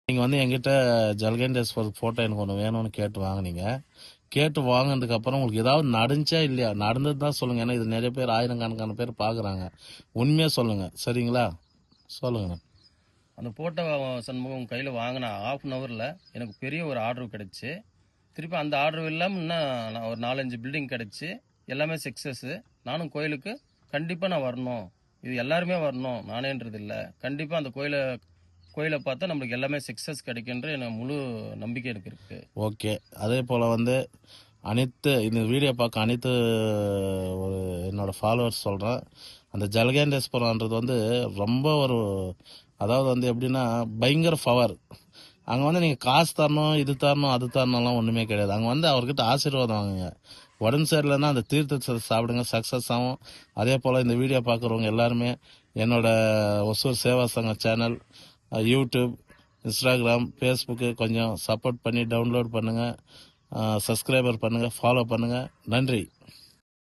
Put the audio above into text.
நீங்கள் வந்து என்கிட்ட ஜல்கண்டேஸ்வர் ஃபோட்டோ எனக்கு ஒன்று வேணும்னு கேட்டு வாங்கினீங்க. கேட்டு வாங்கினதுக்கு அப்புறம் உங்களுக்கு ஏதாவது நடந்துச்சா இல்லையா? நடந்தது தான் சொல்லுங்கள். ஏன்னா இது நிறைய பேர் ஆயிரக்கணக்கான பேர் பார்க்குறாங்க. உண்மையாக சொல்லுங்கள், சரிங்களா? சொல்லுங்கண்ணா. அந்த போட்டோ சண்முகம் கையில் வாங்கின ½ அன் ஹவரில் எனக்கு பெரிய ஒரு ஆர்டர் கிடச்சி, திருப்பி அந்த ஆர்டர் இல்லாமல் இன்னும் நான் ஒரு 4-5 பில்டிங் கிடச்சி, எல்லாமே சக்ஸஸ்ஸு. நானும் கோயிலுக்கு கண்டிப்பாக நான் வரணும், இது எல்லாருமே வரணும், நானேன்றது இல்லை, கண்டிப்பாக அந்த கோயிலை பார்த்தா நம்மளுக்கு எல்லாமே சக்ஸஸ் கிடைக்குன்ற எனக்கு முழு நம்பிக்கை எனக்கு இருக்கு. ஓகே, அதே போல் வந்து அனைத்து இந்த வீடியோ பார்க்க அனைத்து ஒரு என்னோட ஃபாலோவர்ஸ் சொல்கிறேன், அந்த ஜல்கண்டேஸ்வரன்றது வந்து ரொம்ப ஒரு, அதாவது வந்து எப்படின்னா பயங்கர பவர். அங்கே வந்து நீங்கள் காசு தரணும், இது தரணும், அது தரணும்லாம் ஒன்றுமே கிடையாது. அங்கே வந்து அவர்கிட்ட ஆசீர்வாதம் வாங்குங்க. உடம்பு சரியில்லைன்னா அந்த தீர்த்தத்தை சாப்பிடுங்க, சக்ஸஸ் ஆகும். அதே போல் இந்த வீடியோ பார்க்குறவங்க எல்லாருமே என்னோட ஒசூர் சேவா சங்க சேனல், யூடியூப், இன்ஸ்டாகிராம், ஃபேஸ்புக்கு கொஞ்சம் சப்போர்ட் பண்ணி டவுன்லோட் பண்ணுங்கள், சப்ஸ்கிரைபர் பண்ணுங்கள், ஃபாலோ பண்ணுங்கள். நன்றி.